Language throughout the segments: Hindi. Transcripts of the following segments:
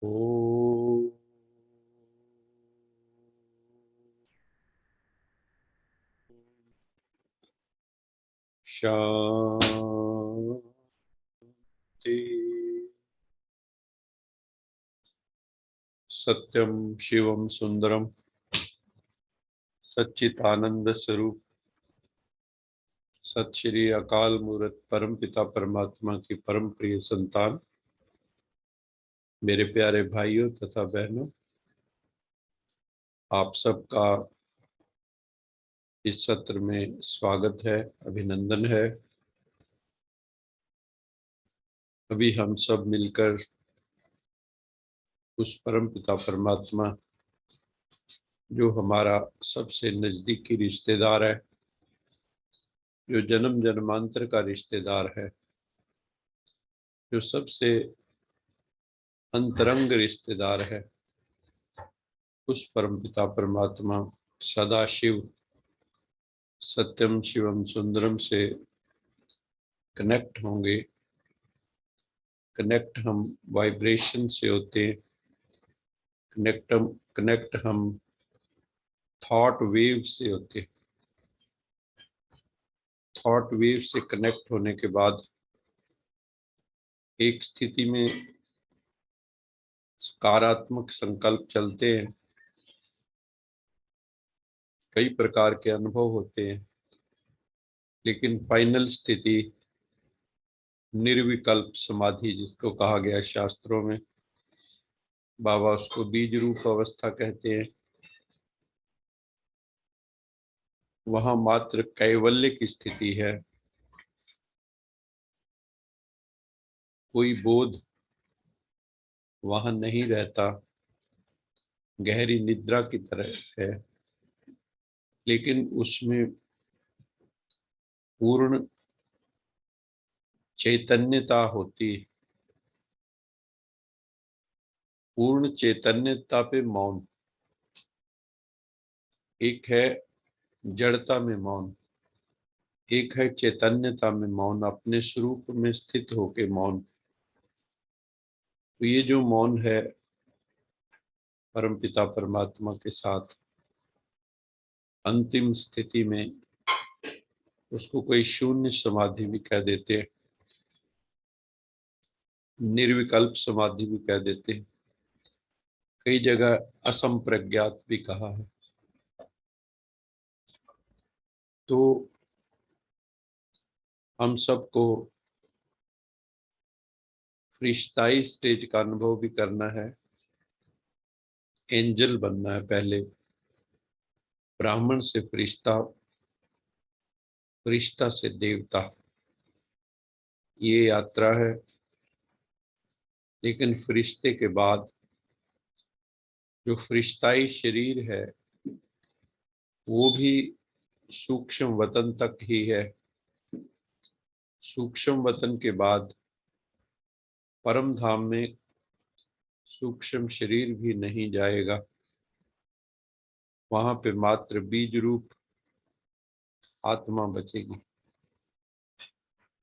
ओ शांति। सत्यम शिवम सुंदरम सच्चिदानंद स्वरूप सत श्री अकाल मूर्त परम पिता परमात्मा की परम प्रिय संतान, मेरे प्यारे भाइयों तथा बहनों, आप सबका इस सत्र में स्वागत है, अभिनंदन है। अभी हम सब मिलकर उस परम पिता परमात्मा, जो हमारा सबसे नजदीकी रिश्तेदार है, जो जन्म जन्मांतर का रिश्तेदार है, जो सबसे अंतरंग रिश्तेदार है, उस परम पिता परमात्मा सदाशिव सत्यम शिवम सुंदरम से कनेक्ट होंगे। कनेक्ट हम वाइब्रेशन से होते हैं। कनेक्ट हम थॉट वेव से होते हैं। थॉट वेव से कनेक्ट होने के बाद एक स्थिति में सकारात्मक संकल्प चलते हैं। कई प्रकार के अनुभव होते हैं, लेकिन फाइनल स्थिति निर्विकल्प समाधि, जिसको कहा गया शास्त्रों में, बाबा उसको बीज रूप अवस्था कहते हैं। वहां मात्र कैवल्य की स्थिति है। कोई बोध वहां नहीं रहता, गहरी निद्रा की तरह है, लेकिन उसमें पूर्ण चैतन्यता होती। पूर्ण चैतन्यता पे मौन। एक है जड़ता में मौन, एक है चैतन्यता में मौन, अपने स्वरूप में स्थित होके मौन। तो ये जो मौन है परमपिता परमात्मा के साथ अंतिम स्थिति में, उसको कोई शून्य समाधि भी कह देते हैं, निर्विकल्प समाधि भी कह देते हैं, कई जगह असंप्रज्ञात भी कहा है। तो हम सबको फरिश्ताई स्टेज का अनुभव भी करना है। एंजल बनना है पहले, ब्राह्मण से फरिश्ता, फरिश्ता से देवता, ये यात्रा है। लेकिन फरिश्ते के बाद जो फरिश्ताई शरीर है, वो भी सूक्ष्म वतन तक ही है। सूक्ष्म वतन के बाद परम धाम में सूक्ष्म शरीर भी नहीं जाएगा। वहां पे मात्र बीज रूप आत्मा बचेगी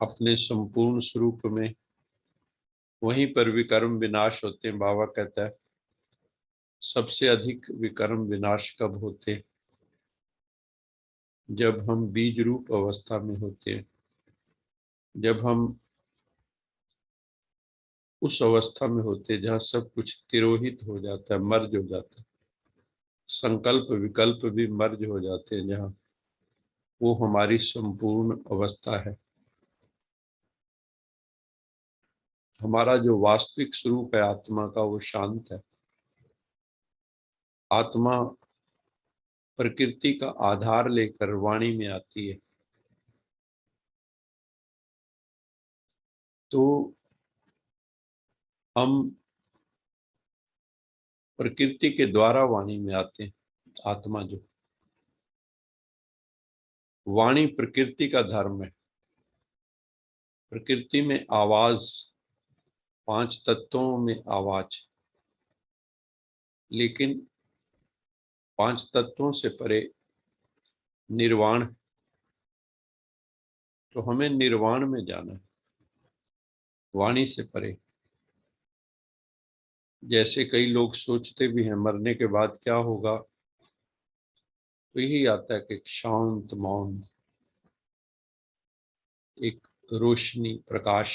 अपने संपूर्ण स्वरूप में। वहीं पर विकर्म विनाश होते हैं। बाबा कहता है सबसे अधिक विकर्म विनाश कब होते हैं? जब हम बीज रूप अवस्था में होते हैं, जब हम उस अवस्था में होते हैं जहाँ सब कुछ तिरोहित हो जाता है, मर्ज हो जाता है, संकल्प विकल्प भी मर्ज हो जाते हैं, जहाँ वो हमारी संपूर्ण अवस्था है। हमारा जो वास्तविक स्वरूप है आत्मा का, वो शांत है। आत्मा प्रकृति का आधार लेकर वाणी में आती है। तो हम प्रकृति के द्वारा वाणी में आते हैं। आत्मा जो वाणी प्रकृति का धर्म है। प्रकृति में आवाज, पांच तत्वों में आवाज, लेकिन पांच तत्वों से परे निर्वाण। तो हमें निर्वाण में जाना है, वाणी से परे। जैसे कई लोग सोचते भी हैं मरने के बाद क्या होगा, तो यही आता है कि एक शांत मौन, एक रोशनी, प्रकाश।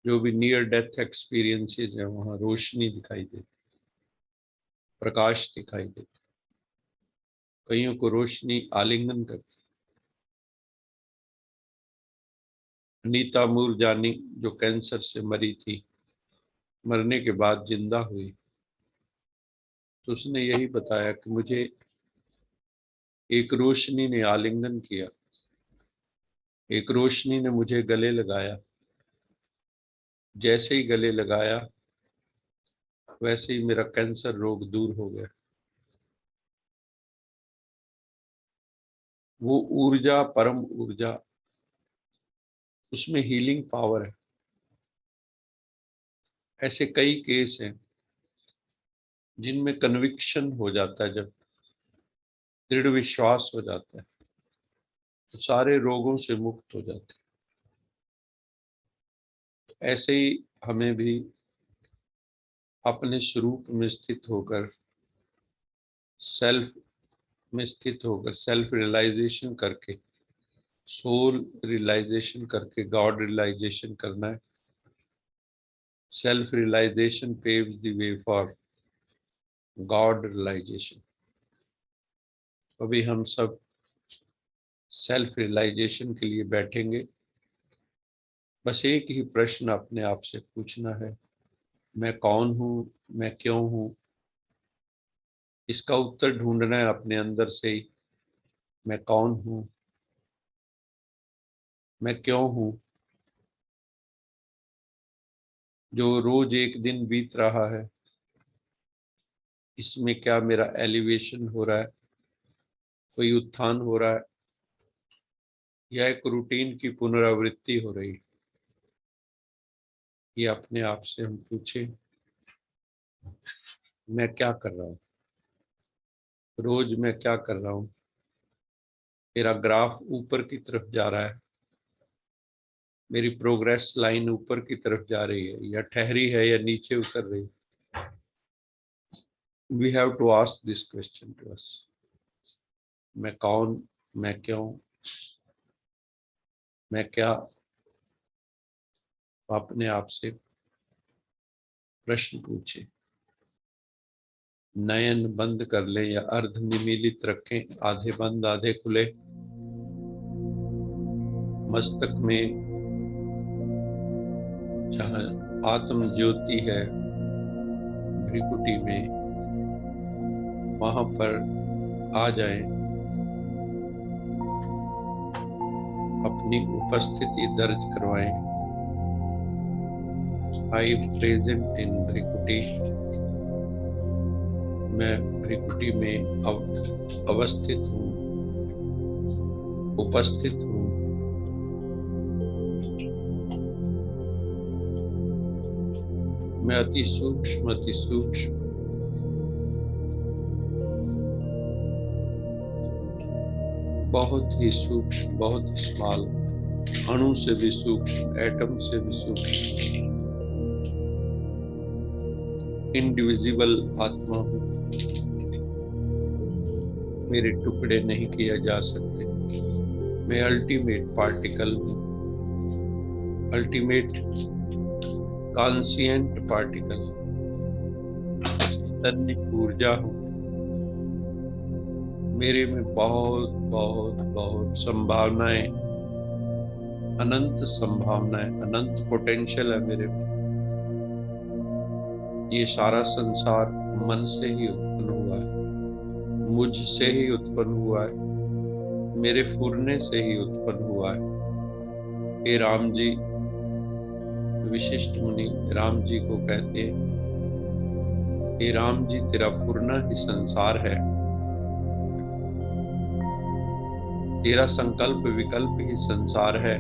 जो भी नियर डेथ एक्सपीरियंसेस है वहां रोशनी दिखाई देती, प्रकाश दिखाई देती। कईयों को रोशनी आलिंगन करती। अनीता मूरजानी जो कैंसर से मरी थी, मरने के बाद जिंदा हुई, तो उसने यही बताया कि मुझे एक रोशनी ने आलिंगन किया, एक रोशनी ने मुझे गले लगाया। जैसे ही गले लगाया वैसे ही मेरा कैंसर रोग दूर हो गया। वो ऊर्जा, परम ऊर्जा, उसमें हीलिंग पावर है। ऐसे कई केस हैं जिनमें कन्विक्शन हो जाता है, जब दृढ़ विश्वास हो जाता है तो सारे रोगों से मुक्त हो जाते हैं। ऐसे ही हमें भी अपने स्वरूप में स्थित होकर, सेल्फ में स्थित होकर, सेल्फ रियलाइजेशन करके, सोल रियलाइजेशन करके गॉड रियलाइजेशन करना है। Self realization paves the way for God realization. अभी हम सब सेल्फ रियलाइजेशन के लिए बैठेंगे। बस एक ही प्रश्न अपने आप से पूछना है, मैं कौन हूँ, मैं क्यों हूँ। इसका उत्तर ढूंढना है अपने अंदर से ही। मैं कौन हूँ, मैं क्यों हूँ। जो रोज एक दिन बीत रहा है, इसमें क्या मेरा एलिवेशन हो रहा है, कोई उत्थान हो रहा है, या एक रूटीन की पुनरावृत्ति हो रही है। ये अपने आप से हम पूछें, मैं क्या कर रहा हूँ, रोज मैं क्या कर रहा हूँ। मेरा ग्राफ ऊपर की तरफ जा रहा है, मेरी प्रोग्रेस लाइन ऊपर की तरफ जा रही है या ठहरी है या नीचे उतर रही है। We have to ask this question to us. मैं कौन, मैं क्यों, मैं क्या। अपने आप से प्रश्न पूछे। नयन बंद कर लें या अर्ध निमीलित रखें, आधे बंद आधे खुले। मस्तक में जहाँ आत्म ज्योति है, भ्रिकुटी में, वहां पर आ जाएं। अपनी उपस्थिति दर्ज करवाएं। आई प्रेजेंट इन भ्रिकुटी। मैं भ्रिकुटी में अवस्थित हूँ, उपस्थित हूँ। मैं अति सूक्ष्म, अति सूक्ष्म, बहुत ही सूक्ष्म, बहुत स्मॉल, अणु से भी सूक्ष्म, एटम से भी सूक्ष्म, इंडिविजिबल आत्मा हूँ। मेरे टुकड़े नहीं किए जा सकते। मैं अल्टीमेट पार्टिकल हूँ, अल्टीमेट कॉन्शिएंट पार्टिकल, चैतन्य ऊर्जा हूँ। मेरे में बहुत बहुत बहुत संभावनाएं, अनंत संभावनाएं, अनंत पोटेंशियल है मेरे में। ये सारा संसार मन से ही उत्पन्न हुआ है, मुझसे ही उत्पन्न हुआ है, मेरे फुरने से ही उत्पन्न हुआ है। हे राम जी, विशिष्ट मुनि राम जी को कहते हैं, हे राम जी, तेरा फुरना ही संसार है, तेरा संकल्प विकल्प ही संसार है।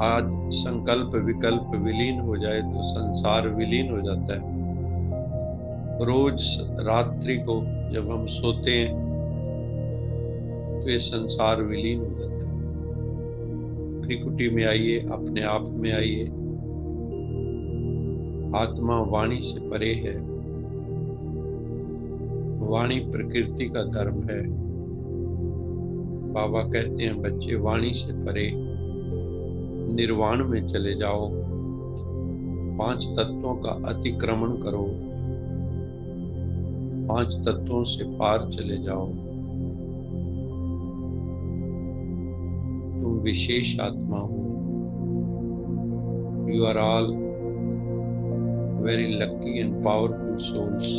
आज संकल्प विकल्प विलीन हो जाए तो संसार विलीन हो जाता है। रोज रात्रि को जब हम सोते हैं तो ये संसार विलीन हो जाता है। भ्रिकुटी में आइए, अपने आप में आइए, आत्मा वाणी से परे है। वाणी प्रकृति का धर्म है। बाबा कहते हैं बच्चे वाणी से परे निर्वाण में चले जाओ, 5 तत्वों का अतिक्रमण करो, 5 तत्वों से पार चले जाओ। तुम विशेष आत्मा हो। You are all very lucky and powerful souls.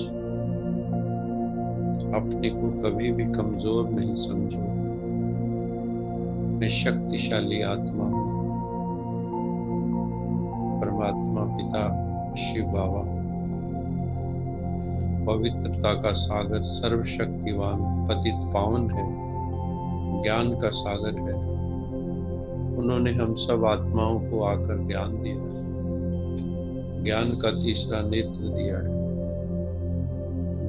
अपने को कभी भी कमजोर नहीं समझो। मैं शक्तिशाली आत्मा हूँ। परमात्मा पिता शिव बाबा पवित्रता का सागर, सर्वशक्तिवान, पतित पावन है, ज्ञान का सागर है। उन्होंने हम सब आत्माओं को आकर ज्ञान दिया है, ज्ञान का तीसरा नेत्र दिया है,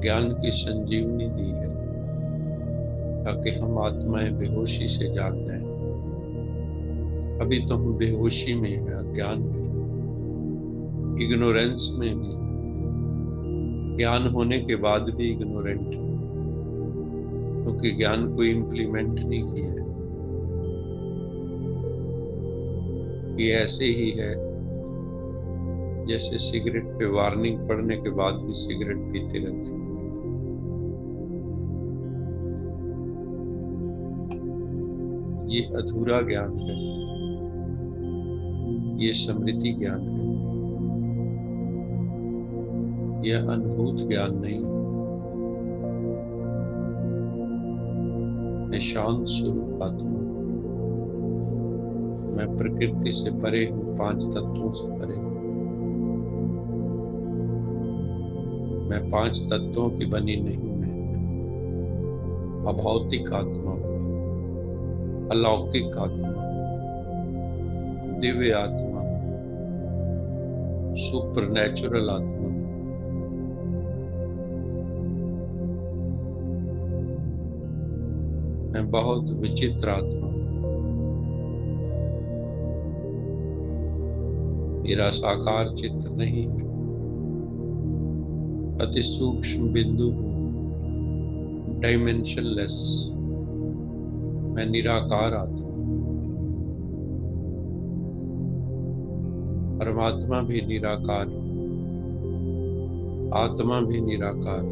ज्ञान की संजीवनी दी है, ताकि हम आत्माएं बेहोशी से जाग जाएं। अभी तो हम बेहोशी में हैं, अज्ञान में, इग्नोरेंस में भी, ज्ञान होने के बाद भी इग्नोरेंट, क्योंकि ज्ञान को इम्प्लीमेंट नहीं किया है। ये ऐसे ही है जैसे सिगरेट पे वार्निंग पड़ने के बाद भी सिगरेट पीते रहते हैं। ये अधूरा ज्ञान है, ये स्मृति ज्ञान है, यह अनुभूत ज्ञान नहीं। मैं शांत स्वरूप आत्मा, मैं प्रकृति से परे हूँ, 5 तत्वों से परे। मैं 5 तत्वों की बनी नहीं, मैं अभौतिक आत्मा हूँ, अलौकिक आत्मा, दिव्य आत्मा, सुपरनैचुरल आत्मा। मैं बहुत विचित्र आत्मा हूँ। मेरा साकार चित्र नहीं है, अति सूक्ष्म बिंदु हूँ, डायमेंशनलेस। मैं निराकार आत्मा। परमात्मा भी निराकार, आत्मा भी निराकार,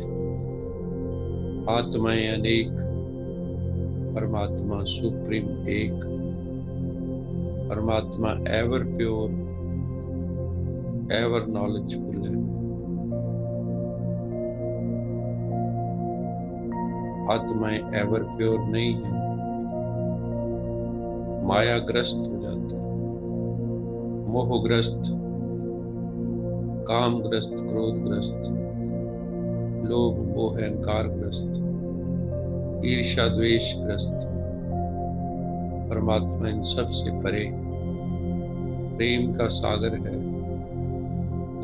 आत्माएं अनेक, परमात्मा सुप्रीम एक। परमात्मा एवर प्योर, एवर नॉलेजफुल है। आत्माएं एवर प्योर नहीं है, मायाग्रस्त हो जाती, मोहग्रस्त, कामग्रस्त, क्रोधग्रस्त, लोभ मोह अहंकारग्रस्त, ईर्ष्या द्वेषग्रस्त। परमात्मा इन सब से परे प्रेम का सागर है,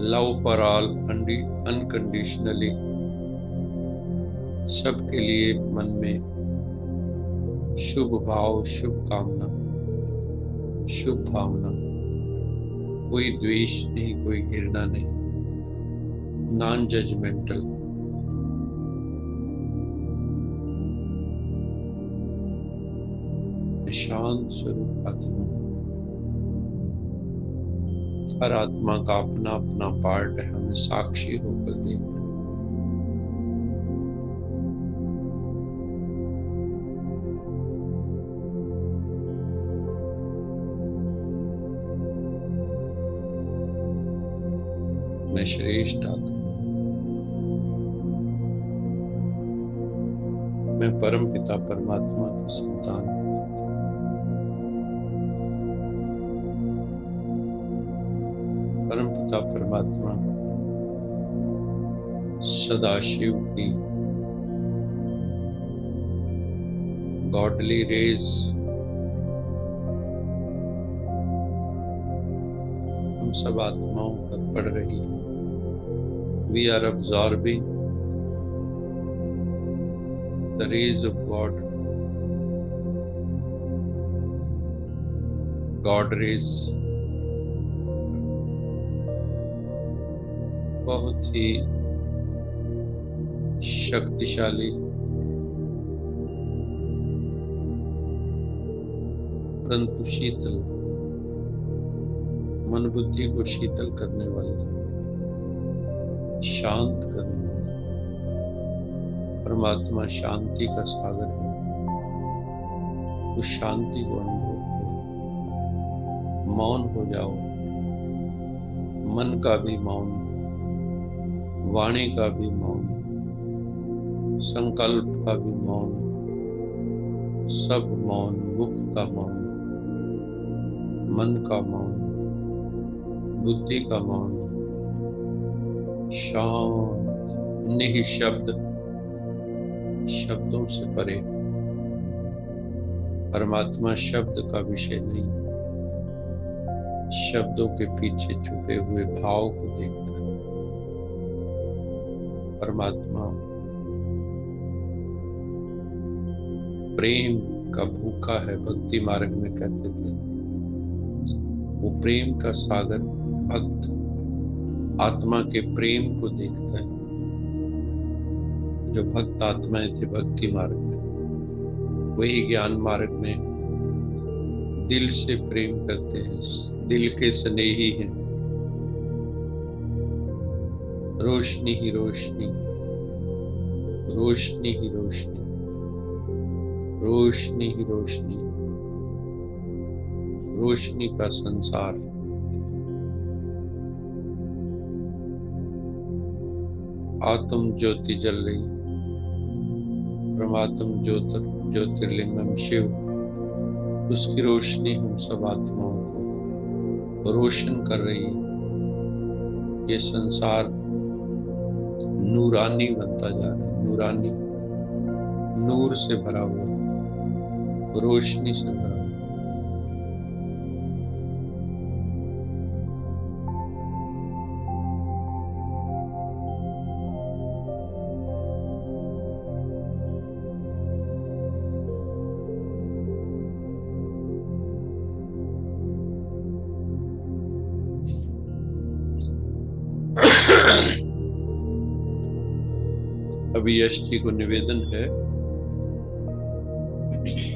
लव फॉर ऑल, अनकंडीशनली। सबके लिए मन में शुभ भाव, शुभ कामना, शुभ भावना, कोई द्वेष नहीं, कोई घृणा नहीं, नॉन जजमेंटल। शांत स्वरूप आत्मा। हर आत्मा का अपना अपना पार्ट है, हमें साक्षी होकर देखना। मैं श्रेष्ठ आत्मा, मैं परम पिता परमात्मा की संतान हूं। परम पिता परमात्मा सदाशिव की गॉडली रेज हम सब आत्माओं पर पड़ रही है। We are absorbing the rays of God, God rays. बहुत ही शक्तिशाली परंतु शीतल, मन बुद्धि को शीतल करने वाले, शांत करने वाले परमात्मा शांति का सागर है। उस शांति को अनुभव करो, मौन हो जाओ, मन का भी मौन, वाणी का भी मौन, संकल्प का भी मौन, सब मौन, मुख का मौन, मन का मौन, बुद्धि का मौन, शांत, निःशब्द, शब्दों से परे। परमात्मा शब्द का विषय नहीं, शब्दों के पीछे छुपे हुए भाव को देखकर परमात्मा प्रेम का भूखा है। भक्ति मार्ग में कहते थे वो प्रेम का सागर भक्त आत्मा के प्रेम को देखता है। जो भक्त आत्माएं थे भक्ति मार्ग में, वही ज्ञान मार्ग में दिल से प्रेम करते हैं, दिल के स्नेही हैं। रोशनी ही रोशनी, रोशनी ही रोशनी, रोशनी ही रोशनी, रोशनी का संसार। आत्म ज्योति जल रही, परमात्म ज्योतिर्लिंगम शिव, उसकी रोशनी हम सब आत्माओं को रोशन कर रही है। ये संसार नूरानी बनता जा रहा है, नूरानी, नूर से भरा हुआ, रोशनी से भरा हुआ। अभी यश जी को निवेदन है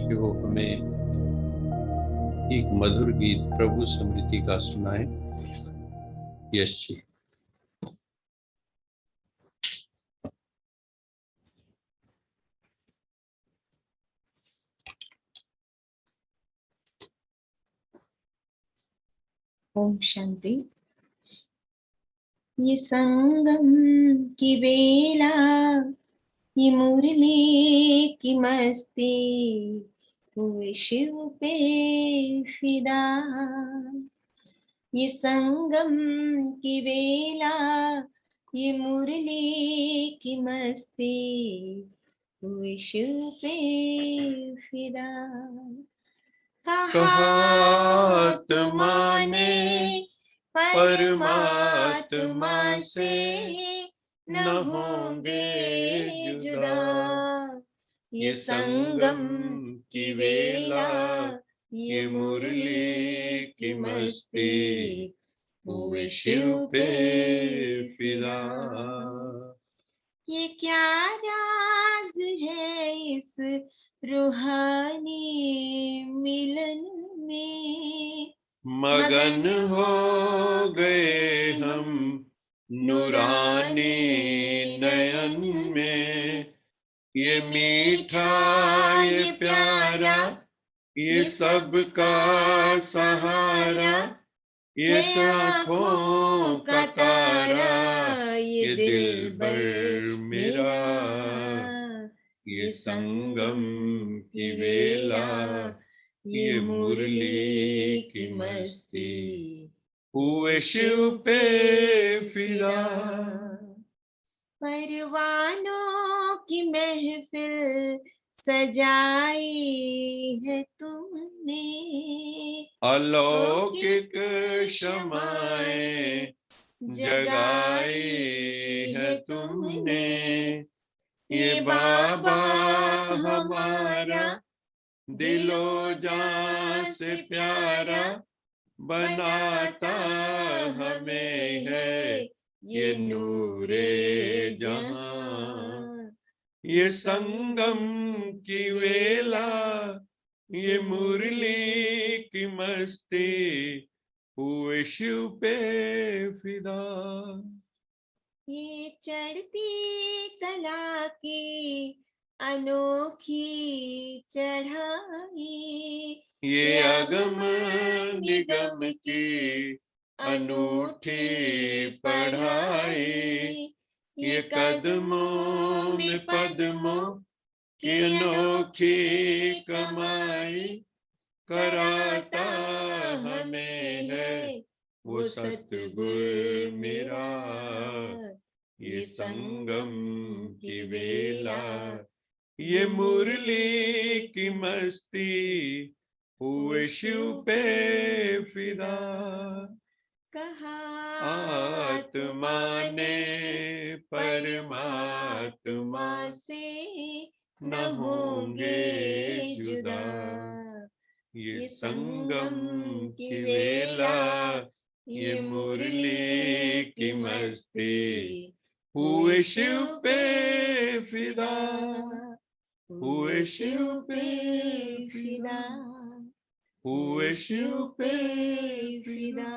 कि वो हमें एक मधुर गीत प्रभु स्मृति का सुनाए। यश जी। ओम शांति। ये संगम की बेला, ये मुरली की मस्ती, हुए शिव पे फिदा। ये संगम की बेला, ये मुरली की मस्ती, हुए शिव पे फिदा। कहा आत्मा ने परमात्मा से न होंगे जुदा। ये संगम की वेला, ये मुरली की मस्ती, हुए शिव पे फिदा। ये क्या राज है इस रूहानी मिलन में, मगन हो गए हम नूरानी नयन में। ये मीठा ये प्यारा, ये सबका सहारा, ये आँखों का तारा, ये दिलबर मेरा। ये संगम की वेला, ये मुरली की मस्ती, हुए शिव पे फिदा। परवानों की महफिल सजाई है तुमने, अलौकिक क्षमाएं जगाई है तुमने। ये बाबा हमारा दिलो जान से प्यारा, बनाता हमें है ये नूरे जहां, ये संगम की वेला, ये मुरली की मस्ती, हुए शिव पे फिदा। ये चढ़ती कला की अनोखी चढ़ाई, ये अगम निगम की अनूठी पढ़ाई, ये कदमों में पद्मों की अनोखी कमाई, कराता हमें है वो सतगुर मेरा। ये संगम की वेला, ये मुरली की मस्ती, हुए शिव पे फिदा। कहा आत्मा ने परमात्मा से न होंगे जुदा। ये संगम की वेला, ये मुरली की मस्ती, हुए शिव पे फिदा, हुए शिव पे फिदा, हुए शिव पे फिदा।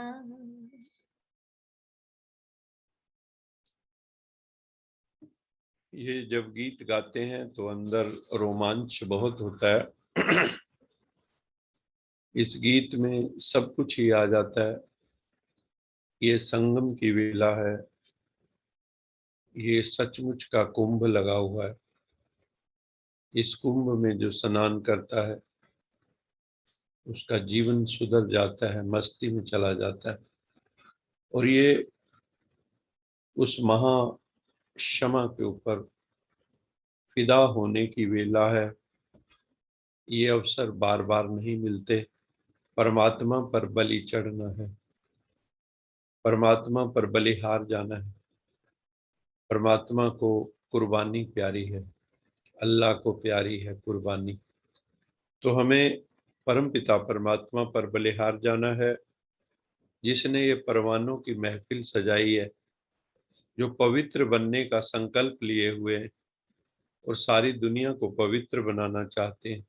ये जब गीत गाते हैं तो अंदर रोमांच बहुत होता है। इस गीत में सब कुछ ही आ जाता है। ये संगम की वेला है, ये सचमुच का कुंभ लगा हुआ है। इस कुंभ में जो स्नान करता है उसका जीवन सुधर जाता है, मस्ती में चला जाता है। और ये उस महा क्षमा के ऊपर फिदा होने की वेला है। ये अवसर बार बार नहीं मिलते। परमात्मा पर बलि चढ़ना है, परमात्मा पर बलिहार जाना है। परमात्मा को कुर्बानी प्यारी है, अल्लाह को प्यारी है कुर्बानी। तो हमें परमपिता परमात्मा पर बलिहार जाना है, जिसने ये परवानों की महफिल सजाई है, जो पवित्र बनने का संकल्प लिए हुए हैं और सारी दुनिया को पवित्र बनाना चाहते हैं।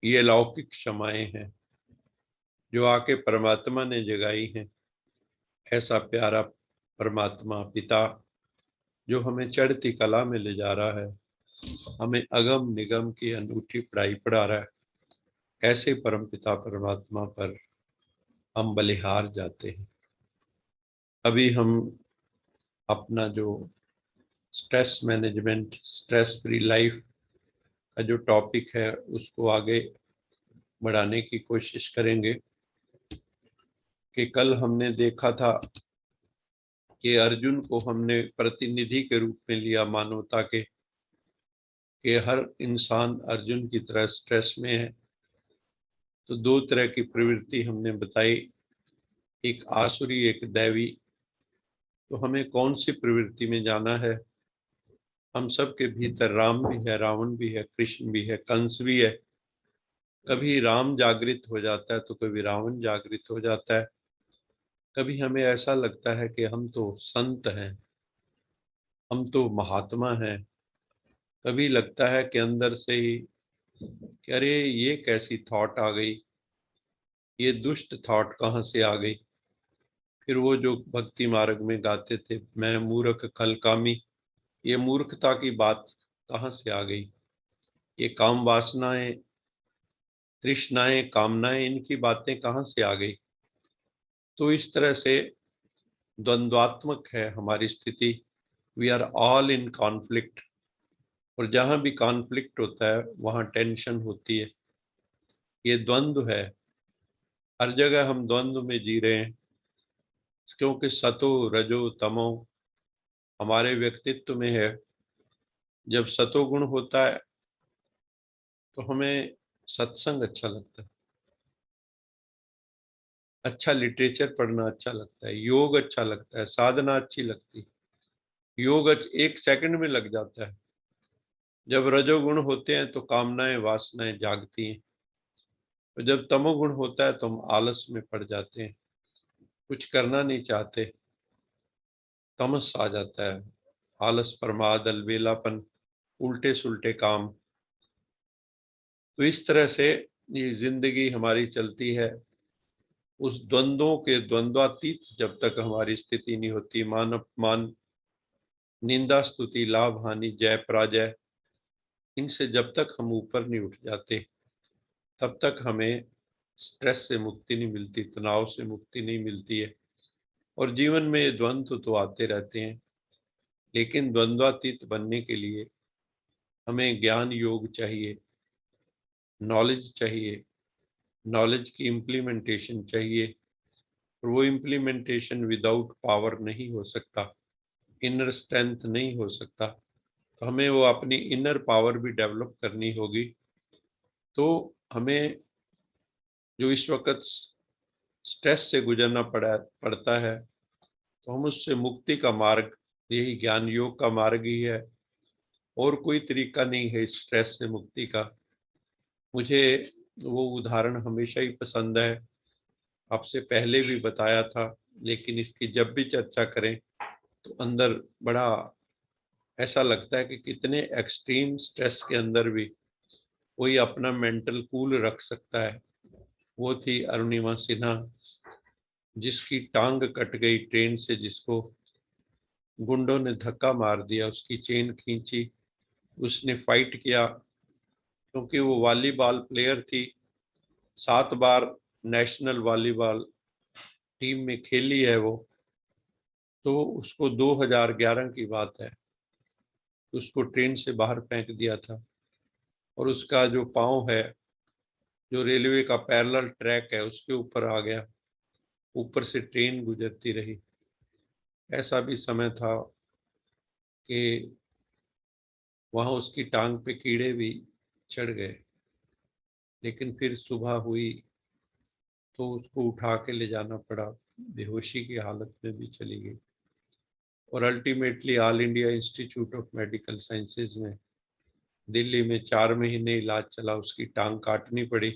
ये लौकिक क्षमाएं हैं जो आके परमात्मा ने जगाई हैं। ऐसा प्यारा परमात्मा पिता जो हमें चढ़ती कला में ले जा रहा है, हमें अगम निगम की अनूठी पढ़ाई पढ़ा रहा है। ऐसे परमपिता परमात्मा पर हम बलिहार जाते हैं। अभी हम अपना जो stress management, stress free life का जो टॉपिक है उसको आगे बढ़ाने की कोशिश करेंगे। कि कल हमने देखा था कि अर्जुन को हमने प्रतिनिधि के रूप में लिया मानवता के, कि हर इंसान अर्जुन की तरह स्ट्रेस में है। तो दो तरह की प्रवृत्ति हमने बताई, एक आसुरी एक दैवी। तो हमें कौन सी प्रवृत्ति में जाना है? हम सब के भीतर राम भी है, रावण भी है, कृष्ण भी है, कंस भी है। कभी राम जागृत हो जाता है तो कभी रावण जागृत हो जाता है। कभी हमें ऐसा लगता है कि हम तो संत हैं, हम तो महात्मा हैं। कभी लगता है कि अंदर से ही कि अरे ये कैसी थॉट आ गई, ये दुष्ट थॉट कहाँ से आ गई। फिर वो जो भक्ति मार्ग में गाते थे, मैं मूर्ख खलकामी, ये मूर्खता की बात कहाँ से आ गई। ये काम वासनाएं, तृष्णाएं, कामनाएं, इनकी बातें कहाँ से आ गई। तो इस तरह से द्वंद्वात्मक है हमारी स्थिति। We are all in conflict. और जहां भी कॉन्फ्लिक्ट होता है वहां टेंशन होती है। ये द्वंद्व है, हर जगह हम द्वंद्व में जी रहे हैं। क्योंकि सतो रजो तमो हमारे व्यक्तित्व में है। जब सतोगुण होता है तो हमें सत्संग अच्छा लगता है, अच्छा लिटरेचर पढ़ना अच्छा लगता है, योग अच्छा लगता है, साधना अच्छी लगती है। योग एक सेकंड में लग जाता है। जब रजोगुण होते हैं तो कामनाएं वासनाएं जागती हैं। और जब तमोगुण होता है तो हम आलस में पड़ जाते हैं, कुछ करना नहीं चाहते। तमस आ जाता है, आलस, प्रमाद, अलबेलापन, उल्टे सुलटे काम। तो इस तरह से ये जिंदगी हमारी चलती है। उस द्वंद्वों के द्वंद्वातीत जब तक हमारी स्थिति नहीं होती, मान अपमान, निंदा स्तुति, लाभ हानि, जय पराजय, इनसे जब तक हम ऊपर नहीं उठ जाते, तब तक हमें स्ट्रेस से मुक्ति नहीं मिलती, तनाव से मुक्ति नहीं मिलती है। और जीवन में ये द्वंद्व तो आते रहते हैं, लेकिन द्वंद्वातीत बनने के लिए हमें ज्ञान योग चाहिए, नॉलेज चाहिए, नॉलेज की इम्प्लीमेंटेशन चाहिए। और वो इम्प्लीमेंटेशन विदाउट पावर नहीं हो सकता, इनर स्ट्रेंथ नहीं हो सकता। तो हमें वो अपनी इनर पावर भी डेवलप करनी होगी। तो हमें जो इस वक्त स्ट्रेस से गुजरना पड़ता है, तो हम उससे मुक्ति का मार्ग यही ज्ञान योग का मार्ग ही है। और कोई तरीका नहीं है इस स्ट्रेस से मुक्ति का। मुझे वो उदाहरण हमेशा ही पसंद है, आपसे पहले भी बताया था, लेकिन इसकी जब भी चर्चा करें तो अंदर बड़ा ऐसा लगता है कि कितने एक्सट्रीम स्ट्रेस के अंदर भी कोई अपना मेंटल कूल रख सकता है। वो थी अरुणिमा सिन्हा, जिसकी टांग कट गई ट्रेन से, जिसको गुंडों ने धक्का मार दिया, उसकी चेन खींची, उसने फाइट किया, क्योंकि वो वॉलीबॉल प्लेयर थी, 7 बार नेशनल वॉलीबॉल टीम में खेली है वो। तो उसको 2011 की बात है, उसको ट्रेन से बाहर फेंक दिया था, और उसका जो पाँव है, जो रेलवे का पैरेलल ट्रैक है, उसके ऊपर आ गया, ऊपर से ट्रेन गुजरती रही। ऐसा भी समय था कि वहाँ उसकी टांग पे कीड़े भी चढ़ गए, लेकिन फिर सुबह हुई तो उसको उठा के ले जाना पड़ा, बेहोशी की हालत में भी चली गई। और ultimately all India institute of medical sciences में दिल्ली में 4 महीने इलाज चला, उसकी टांग काटनी पड़ी।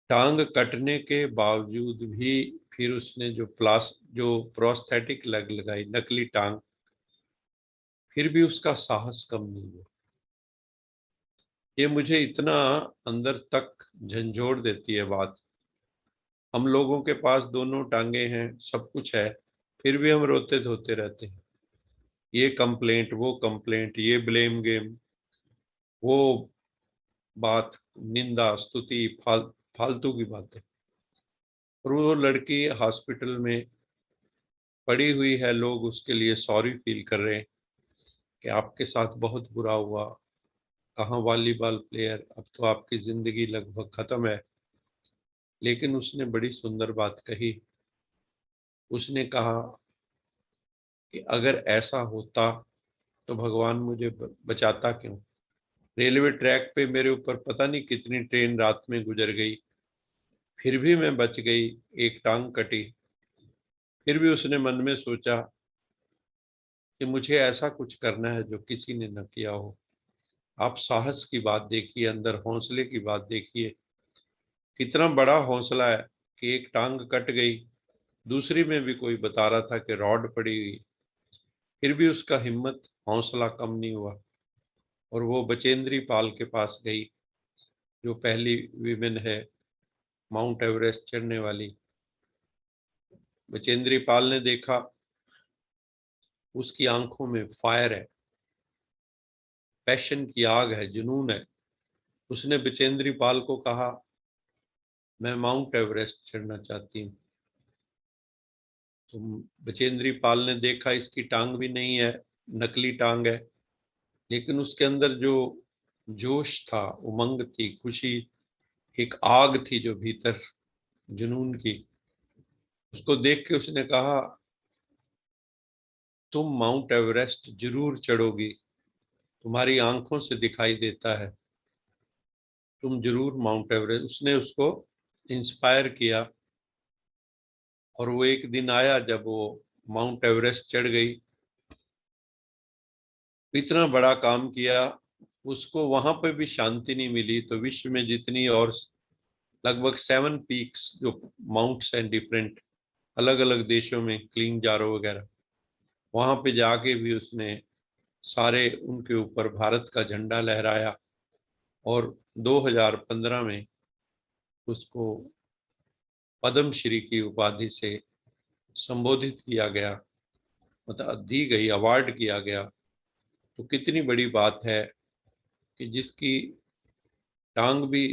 टांग कटने के बावजूद भी फिर उसने जो प्रोस्थेटिक लेग लगाई, नकली टांग, फिर भी उसका साहस कम नहीं हुआ। ये मुझे इतना अंदर तक झंझोड़ देती है बात। हम लोगों के पास दोनों टांगे हैं, सब कुछ है, फिर भी हम रोते धोते रहते हैं। ये कंप्लेंट, वो कंप्लेंट, ये ब्लेम गेम, वो बात, निंदा स्तुति, फालतू की बातें। और वो लड़की हॉस्पिटल में पड़ी हुई है, लोग उसके लिए सॉरी फील कर रहे हैं कि आपके साथ बहुत बुरा हुआ, कहाँ वॉलीबॉल प्लेयर, अब तो आपकी जिंदगी लगभग खत्म है। लेकिन उसने बड़ी सुंदर बात कही। उसने कहा कि अगर ऐसा होता तो भगवान मुझे बचाता क्यों। रेलवे ट्रैक पे मेरे ऊपर पता नहीं कितनी ट्रेन रात में गुजर गई, फिर भी मैं बच गई, एक टांग कटी। फिर भी उसने मन में सोचा कि मुझे ऐसा कुछ करना है जो किसी ने न किया हो। आप साहस की बात देखिए, अंदर हौसले की बात देखिए, कितना बड़ा हौसला है कि एक टांग कट गई, दूसरी में भी कोई बता रहा था कि रॉड पड़ी हुई, फिर भी उसका हिम्मत, हौसला कम नहीं हुआ। और वो बचेंद्री पाल के पास गई, जो पहली विमेन है माउंट एवरेस्ट चढ़ने वाली। बचेंद्री पाल ने देखा, उसकी आंखों में फायर है, पैशन की आग है, जुनून है। उसने बचेंद्री पाल को कहा, मैं माउंट एवरेस्ट चढ़ना चाहती हूँ। तो बचेंद्री पाल ने देखा, इसकी टांग भी नहीं है, नकली टांग है, लेकिन उसके अंदर जो जोश था, उमंग थी, खुशी, एक आग थी जो भीतर, जुनून की। उसको देख के उसने कहा, तुम माउंट एवरेस्ट जरूर चढ़ोगी, तुम्हारी आंखों से दिखाई देता है, तुम जरूर माउंट एवरेस्ट। उसने उसको इंस्पायर किया। और वो एक दिन आया जब वो माउंट एवरेस्ट चढ़ गई, इतना बड़ा काम किया। उसको वहां पर भी शांति नहीं मिली, तो विश्व में जितनी और लगभग 7 पीक्स जो माउंट्स हैं डिफरेंट, अलग अलग देशों में, किलिंजारो वगैरह, वहां पे जाके भी उसने सारे उनके ऊपर भारत का झंडा लहराया और 2015 में उसको पद्म श्री की उपाधि से संबोधित किया गया, मतलब दी गई, अवार्ड किया गया। तो कितनी बड़ी बात है कि जिसकी टांग भी